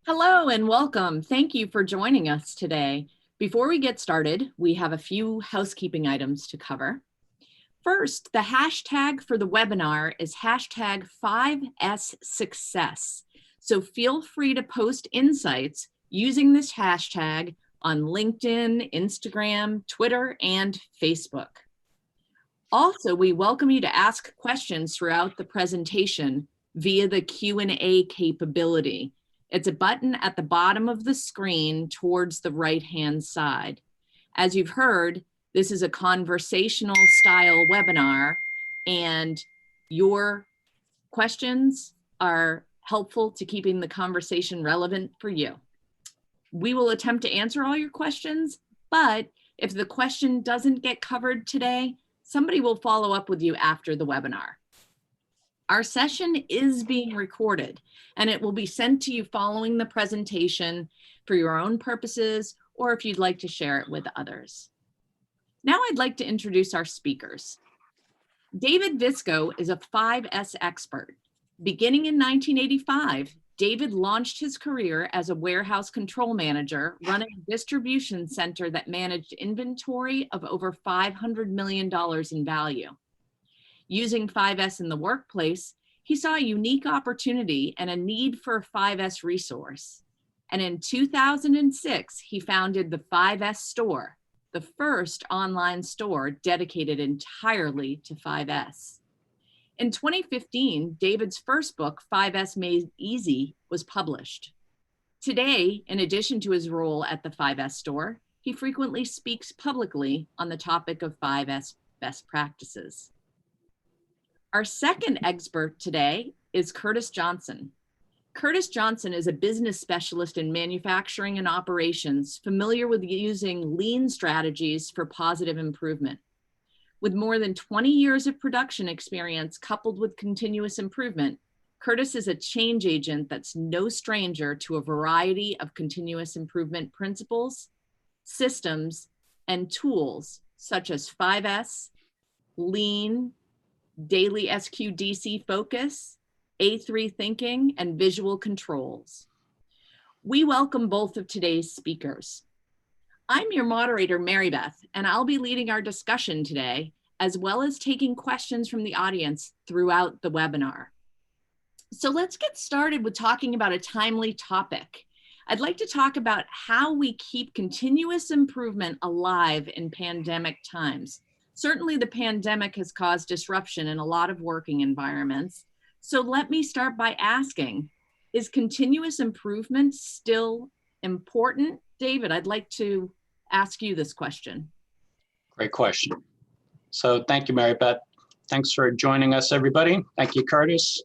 Hello and welcome. Thank you for joining us today. Before we get started, we have a few housekeeping items to cover. First, the hashtag for the webinar is hashtag 5SSuccess. So feel free to post insights using this hashtag on LinkedIn, Instagram, Twitter, and Facebook. Also, we welcome you to ask questions throughout the presentation via the Q&A capability. It's a button at the bottom of the screen towards the right-hand side. As you've heard, this is a conversational style webinar, and your questions are helpful to keeping the conversation relevant for you. We will attempt to answer all your questions, but if the question doesn't get covered today, somebody will follow up with you after the webinar. Our session is being recorded and it will be sent to you following the presentation for your own purposes or if you'd like to share it with others. Now I'd like to introduce our speakers. David Visco is a 5S expert. Beginning in 1985, David launched his career as a warehouse control manager running a distribution center that managed inventory of over $500 million in value. Using 5S in the workplace, he saw a unique opportunity and a need for a 5S resource. And in 2006, he founded the 5S Store, the first online store dedicated entirely to 5S. In 2015, David's first book, 5S Made Easy, was published. Today, in addition to his role at the 5S Store, he frequently speaks publicly on the topic of 5S best practices. Our second expert today is Kurtis Johnson. Kurtis Johnson is a business specialist in manufacturing and operations, familiar with using lean strategies for positive improvement. With more than 20 years of production experience coupled with continuous improvement, Kurtis is a change agent that's no stranger to a variety of continuous improvement principles, systems, and tools such as 5S, lean, daily SQDC focus, A3 thinking, and visual controls. We welcome both of today's speakers. I'm your moderator, Mary Beth, and I'll be leading our discussion today, as well as taking questions from the audience throughout the webinar. So let's get started with talking about a timely topic. I'd like to talk about how we keep continuous improvement alive in pandemic times. Certainly the pandemic has caused disruption in a lot of working environments. So let me start by asking, is continuous improvement still important? David, I'd like to ask you this question. Great question. So thank you, Mary Beth. Thanks for joining us, everybody. Thank you, Kurtis.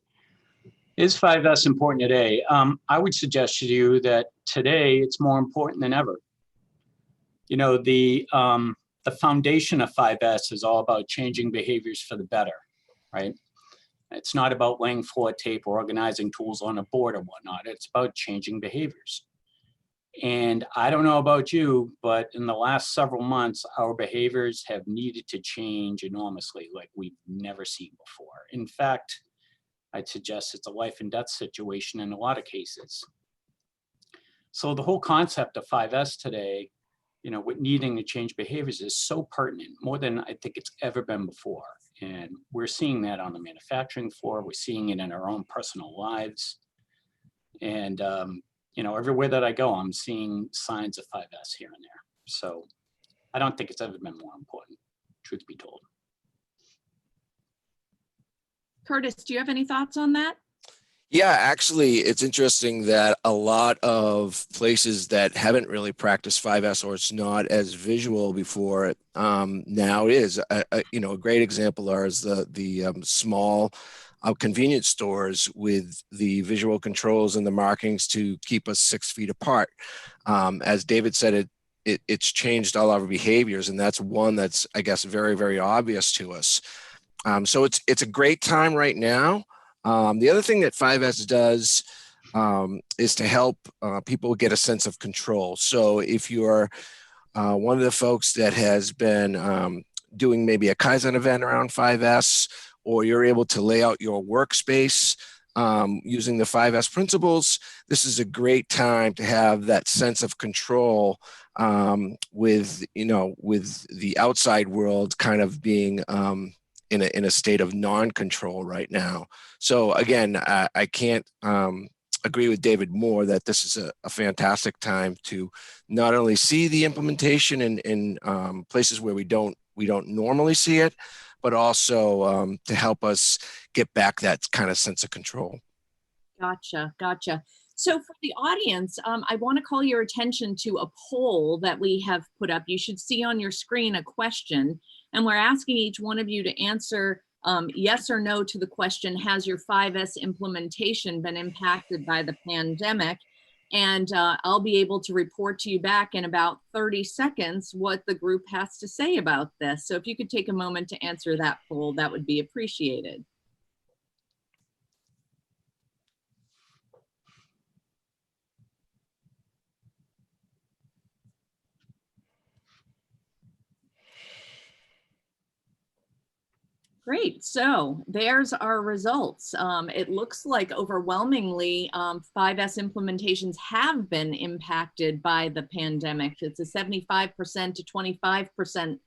Is 5S important today? I would suggest to you that today it's more important than ever. You know, the foundation of 5S is all about changing behaviors for the better, right? It's not about laying floor tape or organizing tools on a board or whatnot. It's about changing behaviors. And I don't know about you, but in the last several months, our behaviors have needed to change enormously like we've never seen before. In fact, I'd suggest it's a life and death situation in a lot of cases. So the whole concept of 5S today, you know, with needing to change behaviors is so pertinent, more than I think it's ever been before. And we're seeing that on the manufacturing floor. We're seeing it in our own personal lives. And, you know, everywhere that I go, I'm seeing signs of 5S here and there. So I don't think it's ever been more important, truth be told. Kurtis, do you have any thoughts on that? Yeah, actually, it's interesting that a lot of places that haven't really practiced 5S or it's not as visual before, now it is. You know, a great example is the small convenience stores with the visual controls and the markings to keep us 6 feet apart. As David said, it's changed all our behaviors, and that's one that's, I guess, very, very obvious to us. So it's a great time right now. The other thing that 5S does is to help people get a sense of control. So if you're one of the folks that has been doing maybe a Kaizen event around 5S, or you're able to lay out your workspace using the 5S principles, this is a great time to have that sense of control with the outside world kind of being in a state of non-control right now. So again, I can't agree with David more that this is a fantastic time to not only see the implementation in places where we don't normally see it, but also to help us get back that kind of sense of control. Gotcha. So for the audience, I want to call your attention to a poll that we have put up. You should see on your screen a question, and we're asking each one of you to answer yes or no to the question, has your 5S implementation been impacted by the pandemic? And I'll be able to report to you back in about 30 seconds what the group has to say about this. So if you could take a moment to answer that poll, that would be appreciated. Great, so there's our results. It looks like overwhelmingly 5S implementations have been impacted by the pandemic. It's a 75% to 25%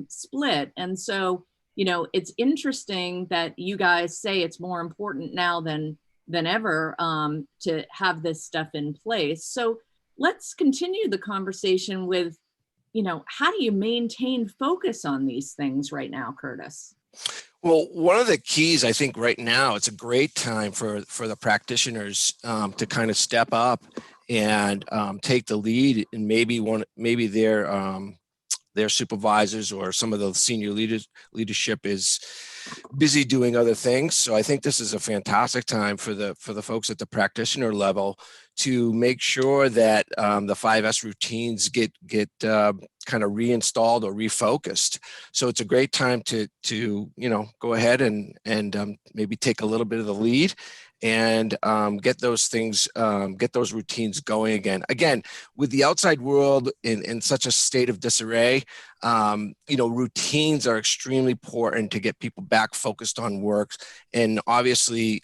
split. And so, it's interesting that you guys say it's more important now than ever to have this stuff in place. So let's continue the conversation with, how do you maintain focus on these things right now, Kurtis? Well, one of the keys, I think right now, it's a great time for the practitioners to kind of step up and take the lead, and maybe their supervisors or some of the senior leadership is busy doing other things. So I think this is a fantastic time for the folks at the practitioner level to make sure that the 5S routines get kind of reinstalled or refocused. So it's a great time to go ahead and maybe take a little bit of the lead and get those routines going again. Again, with the outside world in such a state of disarray, routines are extremely important to get people back focused on work. And obviously,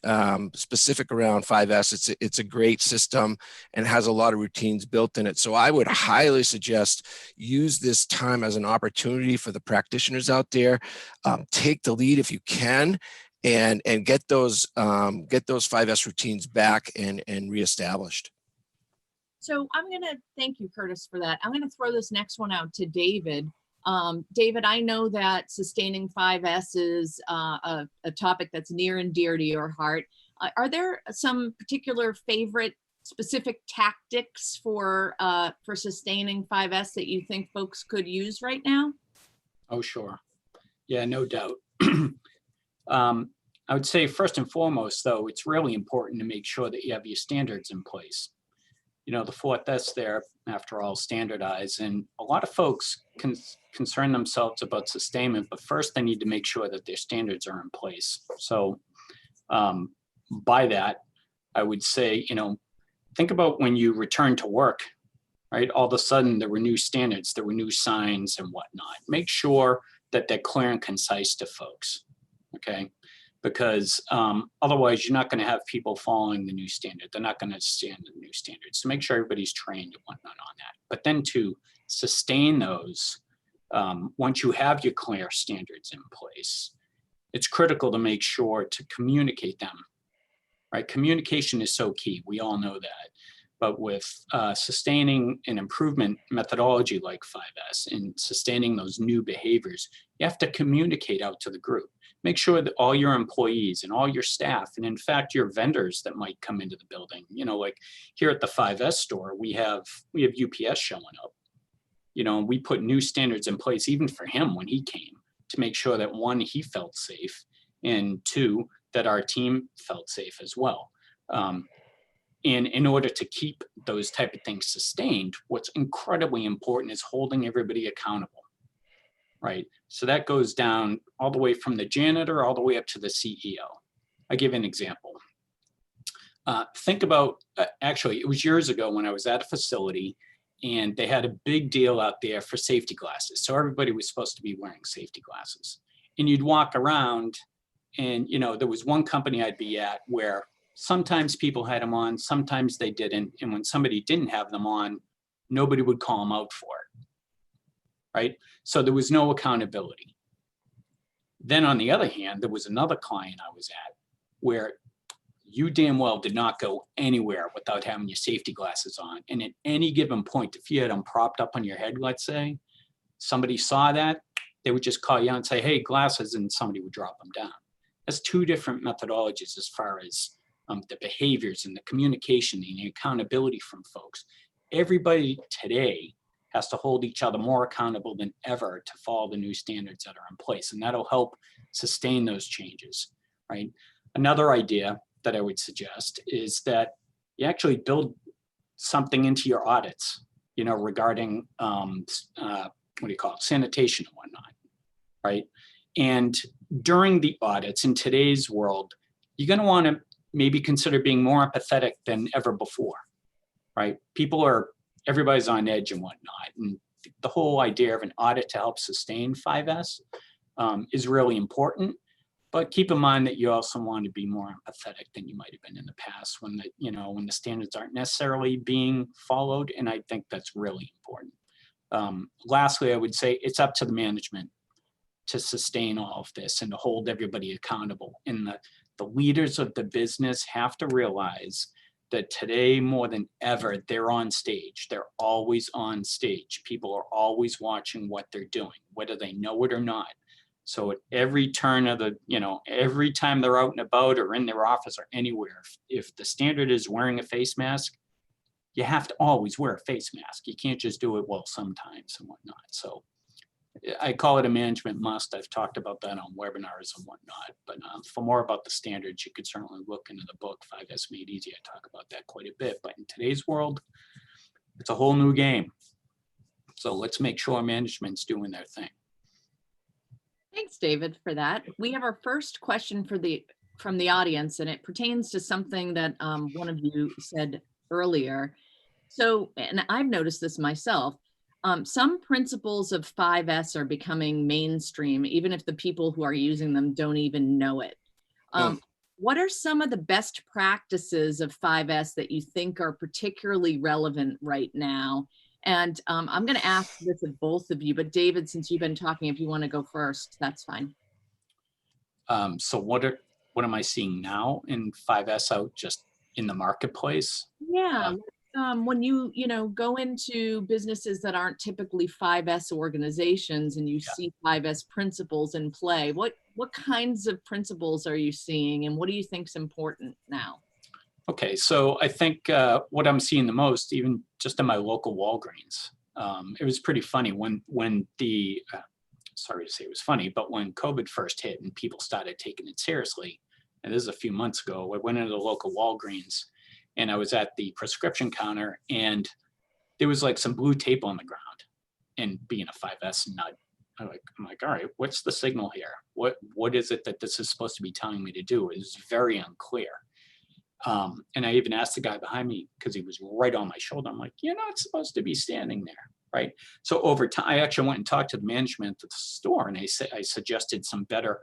specific around 5S, it's a great system and has a lot of routines built in it. So I would highly suggest use this time as an opportunity for the practitioners out there. Take the lead if you can, and get those 5S routines back and reestablished. So I'm going to thank you, Kurtis, for that. I'm going to throw this next one out to David. David, I know that sustaining 5S is a topic that's near and dear to your heart. Are there some particular favorite specific tactics for sustaining 5S that you think folks could use right now? Oh, sure. Yeah, no doubt. I would say first and foremost, though, it's really important to make sure that you have your standards in place. The fourth S there, after all, standardized. And a lot of folks concern themselves about sustainment, but first they need to make sure that their standards are in place. So by that, I would say, think about when you return to work, right? All of a sudden there were new standards, there were new signs and whatnot. Make sure that they're clear and concise to folks, okay? Because otherwise you're not going to have people following the new standard. They're not going to understand the new standards. So make sure everybody's trained and whatnot on that. But then to sustain those, once you have your clear standards in place, it's critical to make sure to communicate them, right? Communication is so key. We all know that. But with sustaining an improvement methodology like 5S and sustaining those new behaviors, you have to communicate out to the group. Make sure that all your employees and all your staff, and in fact, your vendors that might come into the building, like here at the 5S store, we have UPS showing up. We put new standards in place even for him when he came to make sure that one, he felt safe, and two, that our team felt safe as well. And in order to keep those type of things sustained, what's incredibly important is holding everybody accountable, right? So that goes down all the way from the janitor all the way up to the CEO. I'll give an example. Think about, actually, it was years ago when I was at a facility and they had a big deal out there for safety glasses. So everybody was supposed to be wearing safety glasses. And you'd walk around and, there was one company I'd be at where sometimes people had them on, sometimes they didn't. And when somebody didn't have them on, nobody would call them out for it, right? So there was no accountability. Then on the other hand, there was another client I was at where you damn well did not go anywhere without having your safety glasses on. And at any given point, if you had them propped up on your head, let's say, somebody saw that, they would just call you out and say, hey, glasses, and somebody would drop them down. That's two different methodologies as far as the behaviors and the communication and the accountability from folks. Everybody today has to hold each other more accountable than ever to follow the new standards that are in place. And that'll help sustain those changes, right? Another idea that I would suggest is that you actually build something into your audits, you know, regarding sanitation and whatnot, right? And during the audits in today's world, you're going to want to maybe consider being more empathetic than ever before, right? Everybody's on edge and whatnot. And the whole idea of an audit to help sustain 5S is really important. But keep in mind that you also want to be more empathetic than you might have been in the past when the standards aren't necessarily being followed. And I think that's really important. Lastly, I would say it's up to the management to sustain all of this and to hold everybody accountable. And the leaders of the business have to realize that today more than ever, they're on stage. They're always on stage. People are always watching what they're doing, whether they know it or not. So at every turn of every time they're out and about or in their office or anywhere, if the standard is wearing a face mask, you have to always wear a face mask. You can't just do it sometimes and whatnot. So I call it a management must. I've talked about that on webinars and whatnot. But for more about the standards, you could certainly look into the book, 5S Made Easy. I talk about that quite a bit. But in today's world, it's a whole new game. So let's make sure management's doing their thing. Thanks, David, for that. We have our first question from the audience, and it pertains to something that one of you said earlier. So, and I've noticed this myself, some principles of 5S are becoming mainstream, even if the people who are using them don't even know it. What are some of the best practices of 5S that you think are particularly relevant right now? And I'm going to ask this of both of you, but David, since you've been talking, if you want to go first, that's fine. So what am I seeing now in 5S out just in the marketplace? Yeah, when you go into businesses that aren't typically 5S organizations and you see 5S principles in play, what kinds of principles are you seeing, and what do you think is important now? Okay, so I think what I'm seeing the most, even just in my local Walgreens, it was pretty funny when the, sorry to say it was funny, but when COVID first hit and people started taking it seriously, and this is a few months ago, I went into the local Walgreens and I was at the prescription counter and there was like some blue tape on the ground. And being a 5S nut, I'm like, all right, what's the signal here? What is it that this is supposed to be telling me to do? It was very unclear. And I even asked the guy behind me because he was right on my shoulder. I'm like, you're not supposed to be standing there, right? So over time, I actually went and talked to the management at the store, and I suggested some better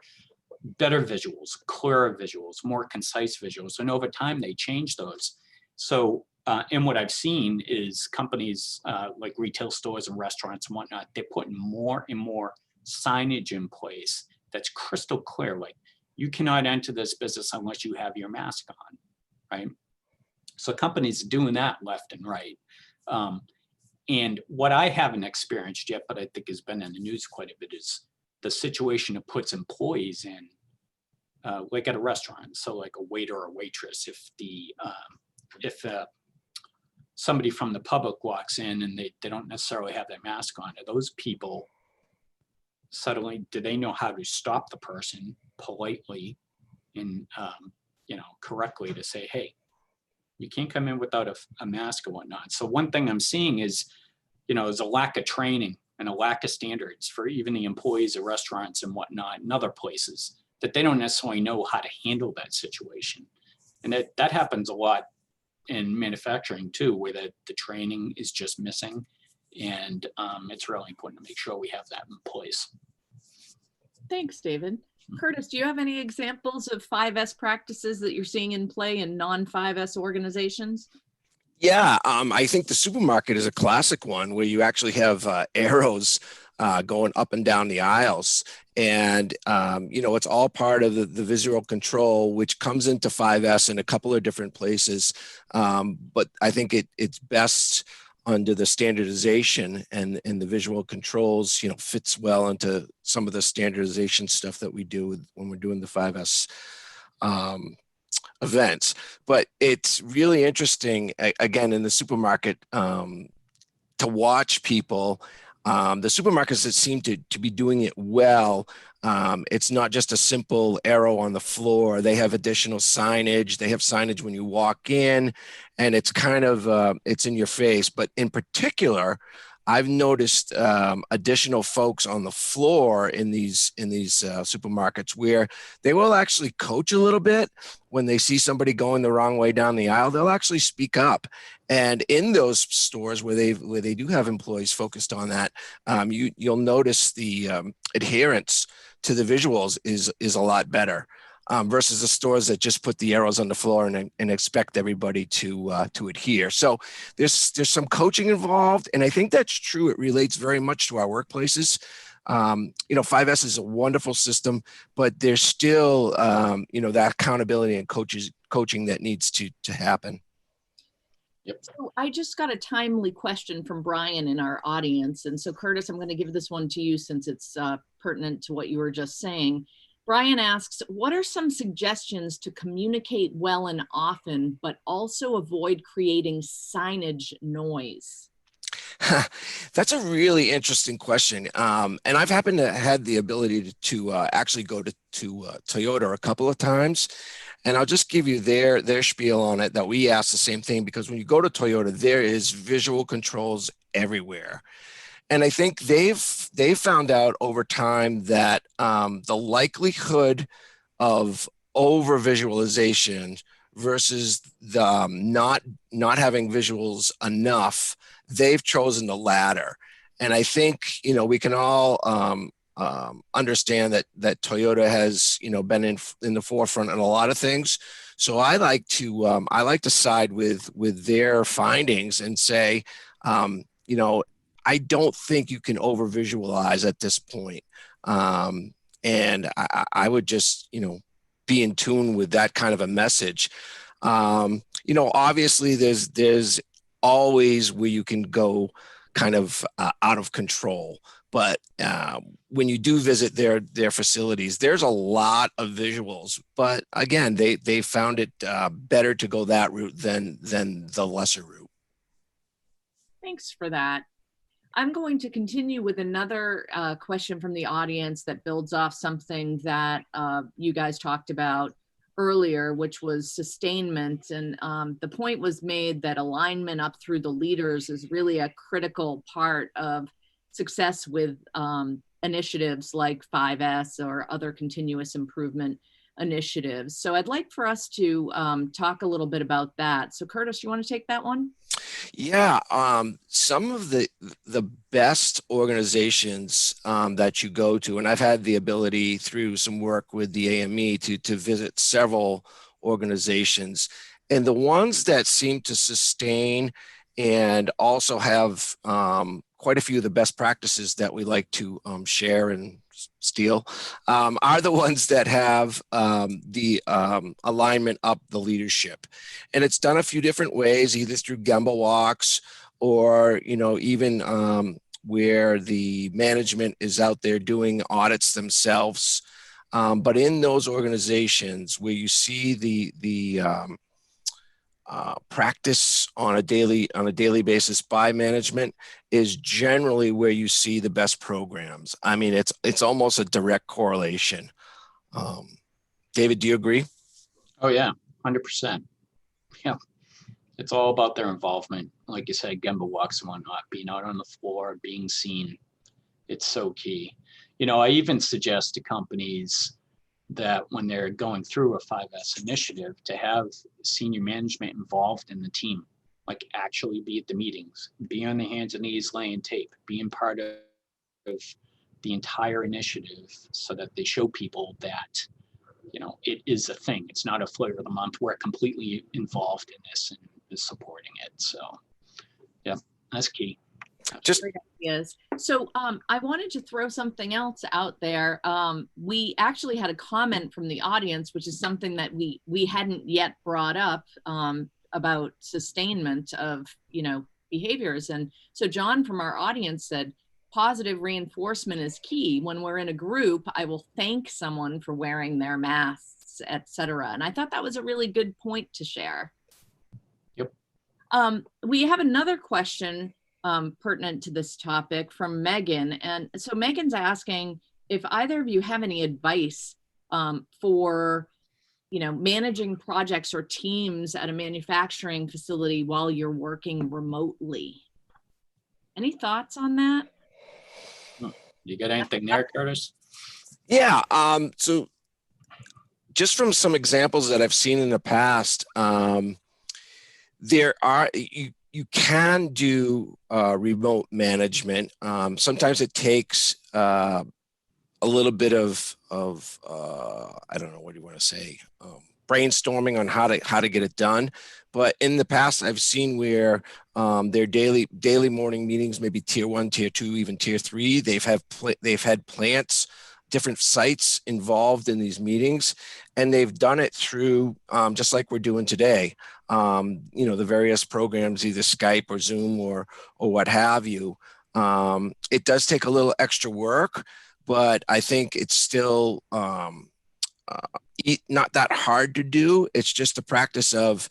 visuals, clearer visuals, more concise visuals. And over time, they changed those. So, and what I've seen is companies like retail stores and restaurants and whatnot, they're putting more and more signage in place that's crystal clear. Like, you cannot enter this business unless you have your mask on. Right? So companies are doing that left and right. And what I haven't experienced yet, but I think has been in the news quite a bit, is the situation it puts employees in, like at a restaurant. So like a waiter or waitress, if somebody from the public walks in and they don't necessarily have their mask on, are those people suddenly, do they know how to stop the person politely and correctly to say, hey, you can't come in without a mask or whatnot. So one thing I'm seeing is, there's a lack of training and a lack of standards for even the employees of restaurants and whatnot and other places, that they don't necessarily know how to handle that situation. And that happens a lot in manufacturing too, where the training is just missing. And it's really important to make sure we have that in place. Thanks, David. Kurtis, do you have any examples of 5S practices that you're seeing in play in non-5S organizations? Yeah, I think the supermarket is a classic one where you actually have arrows going up and down the aisles. And, it's all part of the visual control, which comes into 5S in a couple of different places. But I think it's best under the standardization and the visual controls, fits well into some of the standardization stuff that we do when we're doing the 5S events. But it's really interesting, again, in the supermarket, to watch people. The supermarkets that seem to be doing it well, it's not just a simple arrow on the floor. They have additional signage. They have signage when you walk in, and it's kind of, it's in your face. But in particular, I've noticed additional folks on the floor in these supermarkets where they will actually coach a little bit when they see somebody going the wrong way down the aisle. They'll actually speak up. And in those stores where they do have employees focused on that, you'll notice the adherence to the visuals is a lot better. Versus the stores that just put the arrows on the floor and expect everybody to adhere. So there's some coaching involved, and I think that's true. It relates very much to our workplaces. 5S is a wonderful system, but there's still that accountability and coaching that needs to happen. Yep. So I just got a timely question from Brian in our audience, and so Kurtis, I'm going to give this one to you since it's pertinent to what you were just saying. Brian asks, what are some suggestions to communicate well and often, but also avoid creating signage noise? That's a really interesting question. And I've happened to had the ability to actually go to Toyota a couple of times. And I'll just give you their spiel on it, that we ask the same thing, because when you go to Toyota, there is visual controls everywhere. And I think they've found out over time that the likelihood of over visualization versus the not having visuals enough, they've chosen the latter. And I think we can all understand that Toyota has been in the forefront in a lot of things. So I like to side with their findings and say, I don't think you can over visualize at this point. And I would just, be in tune with that kind of a message. Obviously there's always where you can go kind of out of control. But when you do visit their facilities, there's a lot of visuals. But again, they found it better to go that route than the lesser route. Thanks for that. I'm going to continue with another question from the audience that builds off something that you guys talked about earlier, which was sustainment. And the point was made that alignment up through the leaders is really a critical part of success with initiatives like 5S or other continuous improvement initiatives. So I'd like for us to talk a little bit about that. So Kurtis, you want to take that one? Yeah, some of the best organizations that you go to, and I've had the ability through some work with the AME to visit several organizations, and the ones that seem to sustain and also have quite a few of the best practices that we like to share and steal are the ones that have the alignment up the leadership. And it's done a few different ways, either through Gemba walks or, even where the management is out there doing audits themselves. But in those organizations where you see the practice on a daily basis by management is generally where you see the best programs. I mean, it's almost a direct correlation. David, do you agree? Oh yeah, 100%. Yeah, it's all about their involvement. Like you said, Gemba walks and whatnot, being out on the floor, being seen. It's so key. I even suggest to companies that when they're going through a 5S initiative to have senior management involved in the team, like actually be at the meetings, be on the hands and knees laying tape, being part of the entire initiative so that they show people that, it is a thing. It's not a flavor of the month. We're completely involved in this and is supporting it. So yeah, that's key. Just Great ideas. So I wanted to throw something else out there. We actually had a comment from the audience, which is something that we hadn't yet brought up, about sustainment of behaviors. And so John from our audience said, positive reinforcement is key. When we're in a group, I will thank someone for wearing their masks, etc. And I thought that was a really good point to share. Yep. We have another question pertinent to this topic from Megan. And so Megan's asking if either of you have any advice for managing projects or teams at a manufacturing facility while you're working remotely. Any thoughts on that? You got anything there, Kurtis? Yeah. So just from some examples that I've seen in the past, there are, you can do remote management. Sometimes it takes a little bit of I don't know, what do you want to say? Brainstorming on how to get it done. But in the past, I've seen where their daily morning meetings, maybe tier 1, tier 2, even tier 3, they've had plants, different sites involved in these meetings, and they've done it through just like we're doing today. The various programs, either Skype or Zoom or what have you. It does take a little extra work, but I think it's still not that hard to do. It's just a practice of,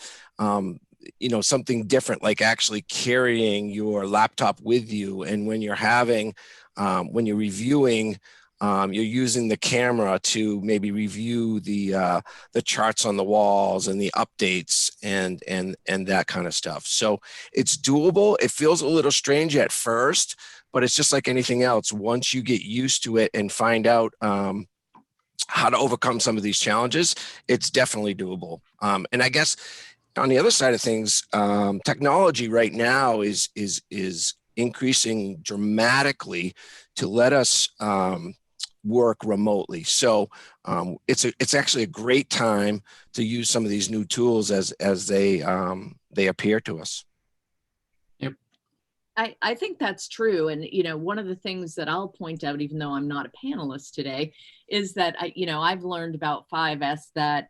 something different, like actually carrying your laptop with you. And when you're when you're reviewing, you're using the camera to maybe review the charts on the walls and the updates and that kind of stuff. So it's doable. It feels a little strange at first, but it's just like anything else. Once you get used to it and find out how to overcome some of these challenges, it's definitely doable. And I guess on the other side of things, technology right now is increasing dramatically to let us work remotely. So it's actually a great time to use some of these new tools as they appear to us. I think that's true. And, one of the things that I'll point out, even though I'm not a panelist today, is that, I've learned about 5S that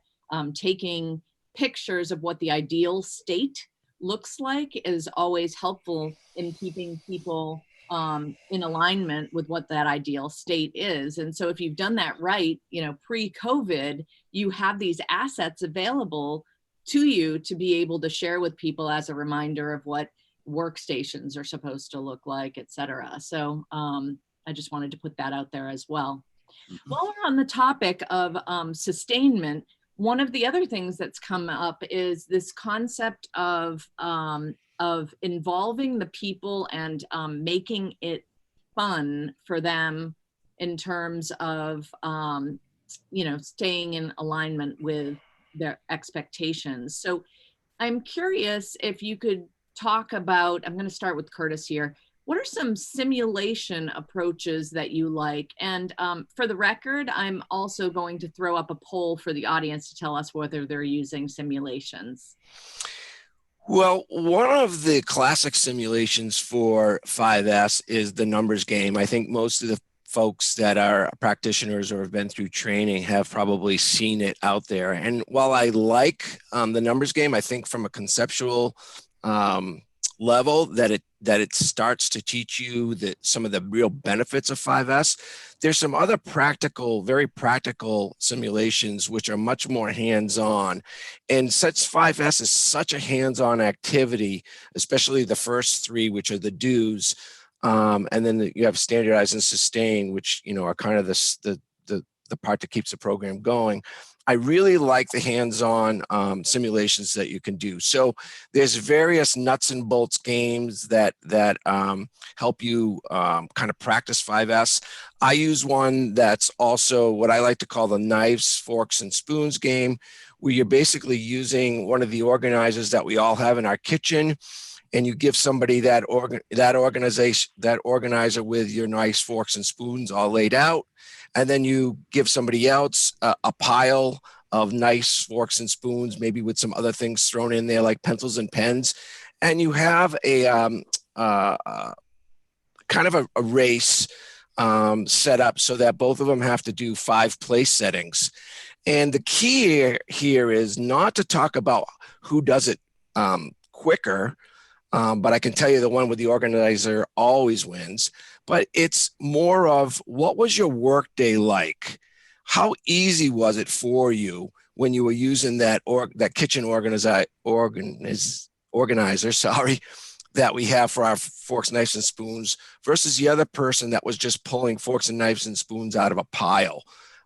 taking pictures of what the ideal state looks like is always helpful in keeping people in alignment with what that ideal state is. And so if you've done that right, pre-COVID, you have these assets available to you to be able to share with people as a reminder of what workstations are supposed to look like, et cetera. So I just wanted to put that out there as well. Mm-hmm. While we're on the topic of sustainment, one of the other things that's come up is this concept of involving the people and making it fun for them in terms of, staying in alignment with their expectations. So I'm curious if you could talk about, I'm going to start with Kurtis here. What are some simulation approaches that you like? And for the record, I'm also going to throw up a poll for the audience to tell us whether they're using simulations. Well, one of the classic simulations for 5S is the numbers game. I think most of the folks that are practitioners or have been through training have probably seen it out there. And while I like the numbers game, I think from a conceptual level that it starts to teach you that some of the real benefits of 5S. There's some other very practical simulations which are much more hands-on, and such 5S is such a hands-on activity, especially the first three, which are the do's, and then you have standardize and sustain, which are kind of the part that keeps the program going. I really like the hands-on simulations that you can do. So there's various nuts and bolts games that help you kind of practice 5S. I use one that's also what I like to call the knives, forks, and spoons game, where you're basically using one of the organizers that we all have in our kitchen, and you give somebody that organizer with your nice forks and spoons all laid out, and then you give somebody else a pile of nice forks and spoons, maybe with some other things thrown in there like pencils and pens, and you have a kind of a race set up so that both of them have to do 5 place settings. And the key here is not to talk about who does it quicker, but I can tell you the one with the organizer always wins. But it's more of, what was your work day like? How easy was it for you when you were using that kitchen organizer, that we have for our forks, knives, and spoons versus the other person that was just pulling forks and knives and spoons out of a pile?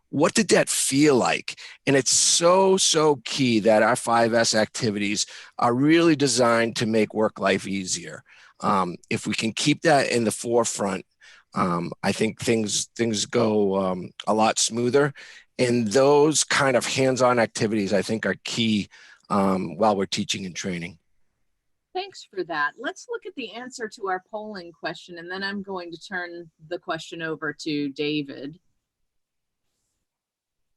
What did that feel like? And it's so key that our 5S activities are really designed to make work life easier. If we can keep that in the forefront, I think things go a lot smoother. And those kind of hands-on activities, I think, are key while we're teaching and training. Thanks for that. Let's look at the answer to our polling question, and then I'm going to turn the question over to David.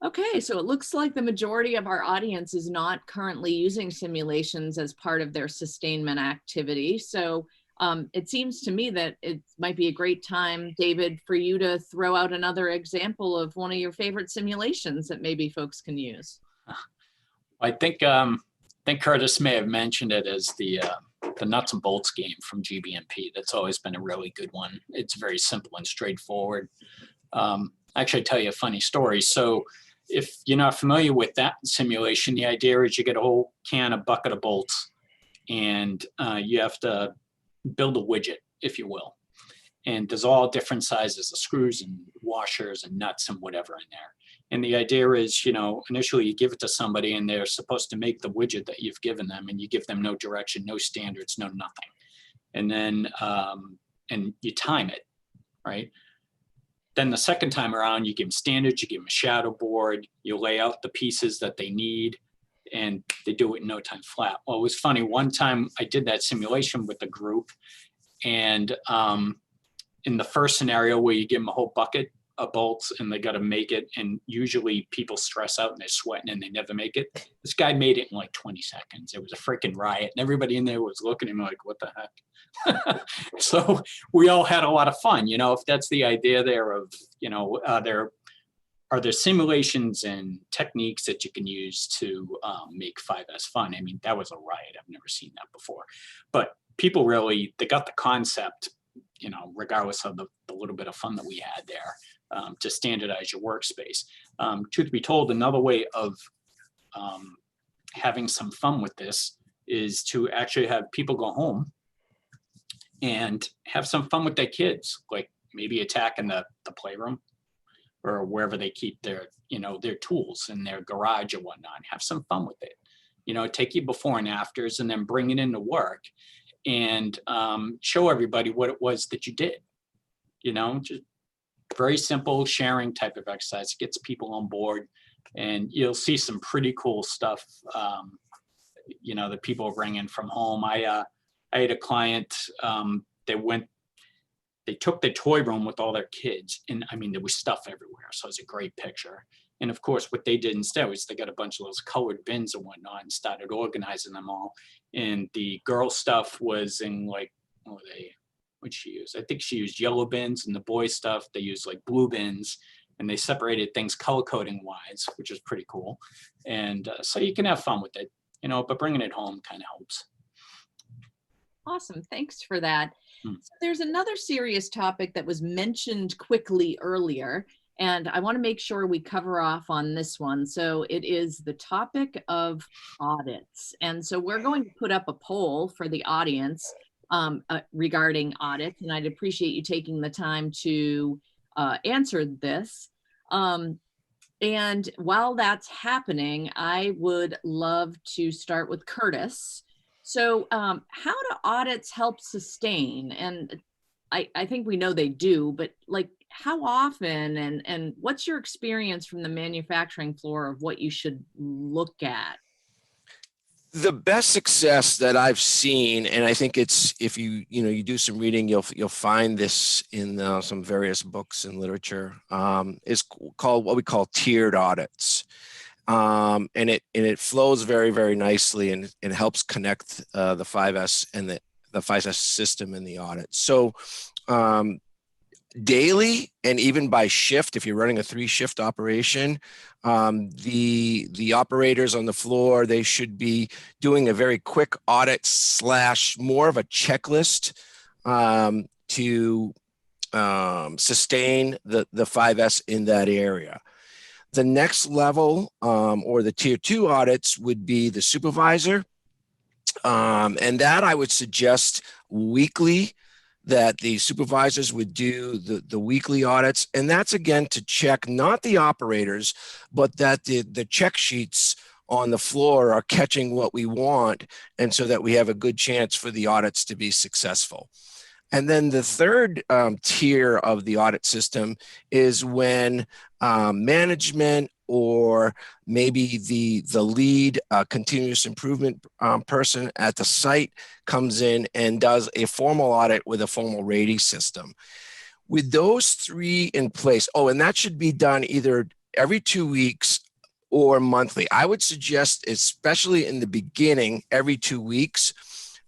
Okay, so it looks like the majority of our audience is not currently using simulations as part of their sustainment activity. So it seems to me that it might be a great time, David, for you to throw out another example of one of your favorite simulations that maybe folks can use. I think Kurtis may have mentioned it as the nuts and bolts game from GBMP. That's always been a really good one. It's very simple and straightforward. Actually, I'll tell you a funny story. So if you're not familiar with that simulation, the idea is you get a whole bucket of bolts, and you have to build a widget, if you will. And there's all different sizes of screws and washers and nuts and whatever in there. And the idea is, initially you give it to somebody and they're supposed to make the widget that you've given them, and you give them no direction, no standards, no nothing. And then, and you time it, right? Then the second time around, you give them standards, you give them a shadow board, you lay out the pieces that they need, and they do it in no time flat. Well, it was funny. One time I did that simulation with a group, and in the first scenario where you give them a whole bucket of bolts and they got to make it, and usually people stress out and they're sweating and they never make it. This guy made it in like 20 seconds. It was a freaking riot, and everybody in there was looking at him like, what the heck? So we all had a lot of fun, if that's the idea there of, are there simulations and techniques that you can use to make 5S fun? I mean, that was a riot. I've never seen that before. But people really, they got the concept, regardless of the little bit of fun that we had there, to standardize your workspace. Truth be told, another way of having some fun with this is to actually have people go home and have some fun with their kids, like maybe attacking the playroom or wherever they keep their, their tools in their garage or whatnot. Have some fun with it. Take your before and afters and then bring it into work and show everybody what it was that you did. Just very simple sharing type of exercise. It gets people on board, and you'll see some pretty cool stuff, that people bring in from home. I had a client, they took their toy room with all their kids, and I mean, there was stuff everywhere. So it was a great picture. And of course, what they did instead was they got a bunch of those colored bins and whatnot and started organizing them all. And the girl stuff was in like, what'd she use? I think she used yellow bins, and the boy stuff, they used like blue bins, and they separated things color coding wise, which is pretty cool. And so you can have fun with it, but bringing it home kind of helps. Awesome. Thanks for that. So there's another serious topic that was mentioned quickly earlier, and I want to make sure we cover off on this one. So it is the topic of audits. And so we're going to put up a poll for the audience regarding audits, and I'd appreciate you taking the time to answer this. And while that's happening, I would love to start with Kurtis. So how do audits help sustain? And I think we know they do, but like how often, and what's your experience from the manufacturing floor of what you should look at? The best success that I've seen, and I think it's, if you do some reading, you'll find this in some various books and literature, is called what we call tiered audits. And it flows very, very nicely, and it helps connect the 5S and the 5S system and the audit. So daily and even by shift, if you're running a 3-shift operation, the operators on the floor, they should be doing a very quick audit / more of a checklist to sustain the 5S in that area. The next level, or the tier 2 audits, would be the supervisor. And that I would suggest weekly, that the supervisors would do the weekly audits. And that's, again, to check not the operators, but that the check sheets on the floor are catching what we want, and so that we have a good chance for the audits to be successful. And then the third tier of the audit system is when management, or maybe the lead continuous improvement person at the site, comes in and does a formal audit with a formal rating system. With those 3 in place, and that should be done either every 2 weeks or monthly. I would suggest, especially in the beginning, every 2 weeks.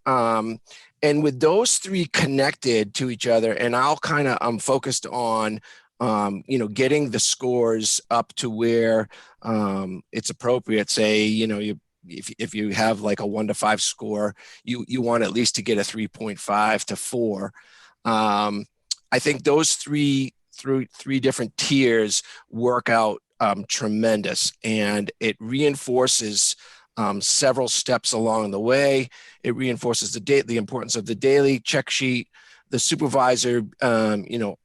And with those 3 connected to each other, and I'm focused on, getting the scores up to where it's appropriate. Say, if you have like a 1 to 5 score, you want at least to get a 3.5 to 4. I think those three different tiers work out tremendous, and it reinforces several steps along the way. It reinforces the importance of the daily check sheet, the supervisor,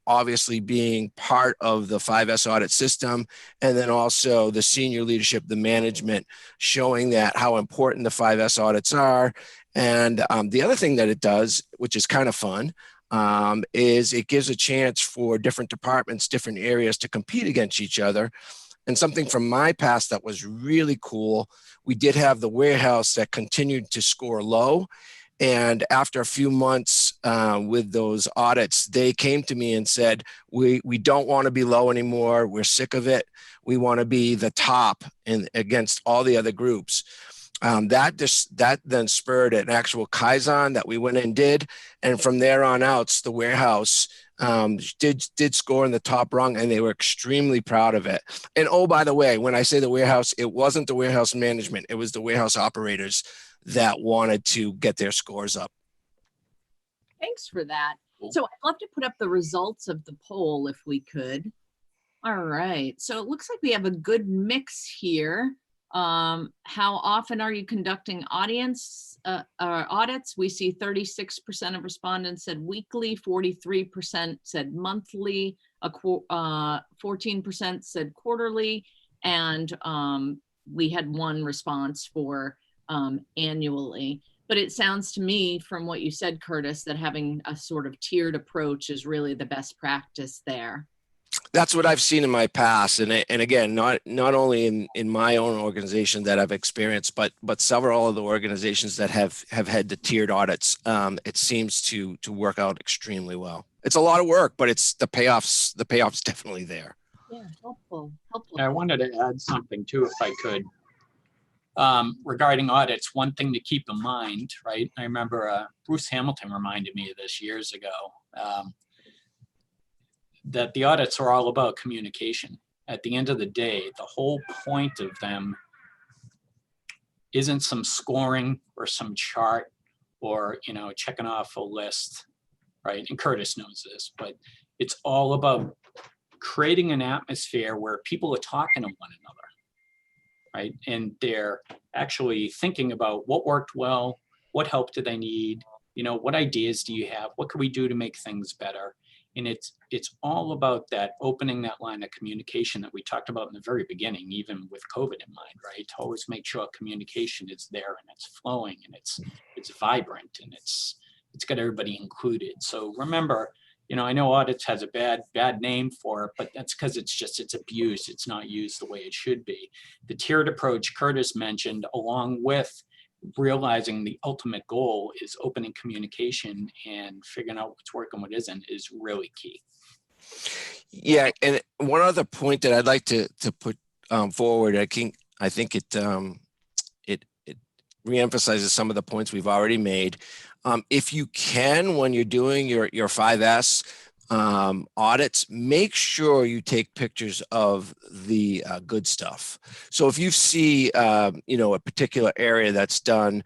obviously being part of the 5S audit system, and then also the senior leadership, the management, showing that how important the 5S audits are. And the other thing that it does, which is kind of fun, is it gives a chance for different departments, different areas to compete against each other. And something from my past that was really cool, we did have the warehouse that continued to score low. And after a few months with those audits, they came to me and said, we don't want to be low anymore. We're sick of it. We want to be the top against all the other groups. That then spurred an actual Kaizen that we went and did. And from there on out, the warehouse did score in the top rung, and they were extremely proud of it. And by the way, when I say the warehouse, it wasn't the warehouse management. It was the warehouse operators that wanted to get their scores up. Thanks for that. So I'd love to put up the results of the poll if we could. All right. So it looks like we have a good mix here. How often are you conducting audits? We see 36% of respondents said weekly, 43% said monthly, 14% said quarterly, and we had 1 response for annually. But it sounds to me from what you said, Kurtis, that having a sort of tiered approach is really the best practice there. That's what I've seen in my past, and again, not only in my own organization that I've experienced, but several other organizations that have had the tiered audits. It seems to work out extremely well. It's a lot of work, but it's the payoff's definitely there. Yeah, helpful. I wanted to add something too, if I could. Regarding audits, one thing to keep in mind, right? I remember Bruce Hamilton reminded me of this years ago, that the audits are all about communication. At the end of the day, the whole point of them isn't some scoring or some chart or, checking off a list, right? And Kurtis knows this, but it's all about creating an atmosphere where people are talking to one another. Right? And they're actually thinking about what worked well, what help do they need, what ideas do you have, what can we do to make things better? And it's all about that, opening that line of communication that we talked about in the very beginning, even with COVID in mind, right? To always make sure communication is there and it's flowing and it's vibrant and it's got everybody included. So remember, I know audits has a bad name for it, but that's because it's abused. It's not used the way it should be. The tiered approach Kurtis mentioned, along with realizing the ultimate goal is opening communication and figuring out what's working, what isn't, is really key. Yeah, and one other point that I'd like to put forward, I think it reemphasizes some of the points we've already made. If you can, when you're doing your 5S audits, make sure you take pictures of the good stuff. So if you see, a particular area that's done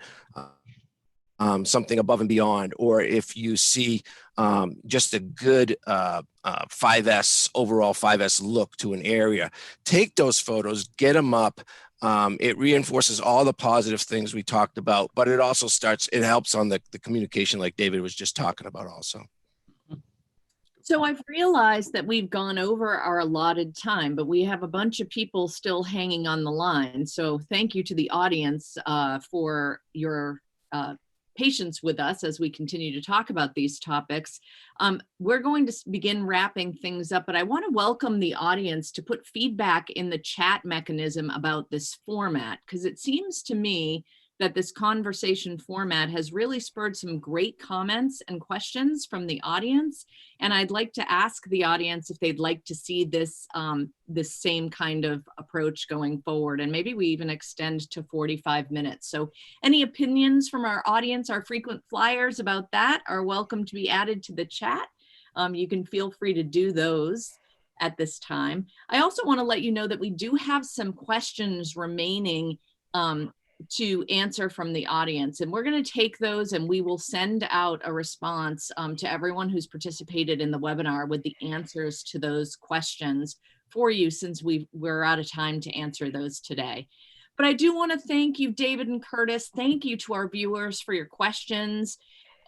something above and beyond, or if you see just a good 5S, overall 5S look to an area, take those photos, get them up. It reinforces all the positive things we talked about, but it also it helps on the communication like David was just talking about also. So I've realized that we've gone over our allotted time, but we have a bunch of people still hanging on the line. So thank you to the audience for your patience with us as we continue to talk about these topics. We're going to begin wrapping things up, but I want to welcome the audience to put feedback in the chat mechanism about this format, because it seems to me that this conversation format has really spurred some great comments and questions from the audience. And I'd like to ask the audience if they'd like to see this, this same kind of approach going forward. And maybe we even extend to 45 minutes. So any opinions from our audience, our frequent flyers about that are welcome to be added to the chat. You can feel free to do those at this time. I also want to let you know that we do have some questions remaining to answer from the audience, and we're going to take those and we will send out a response to everyone who's participated in the webinar with the answers to those questions for you, since we're out of time to answer those today. But I do want to thank you, David and Kurtis. Thank you to our viewers for your questions.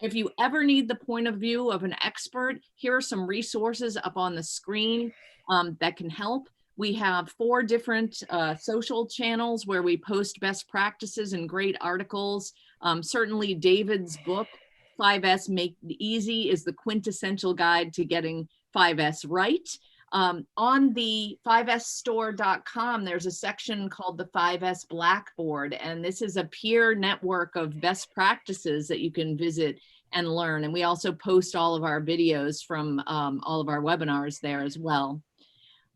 If you ever need the point of view of an expert, here are some resources up on the screen that can help. We have 4 different social channels where we post best practices and great articles. Certainly David's book, 5S Make It Easy, is the quintessential guide to getting 5S right. On the 5sstore.com, there's a section called the 5S Blackboard, and this is a peer network of best practices that you can visit and learn. And we also post all of our videos from all of our webinars there as well.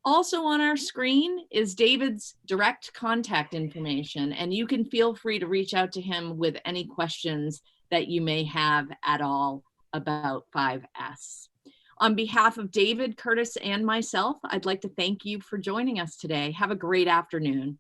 Also on our screen is David's direct contact information, and you can feel free to reach out to him with any questions that you may have at all about 5S. On behalf of David, Kurtis, and myself, I'd like to thank you for joining us today. Have a great afternoon.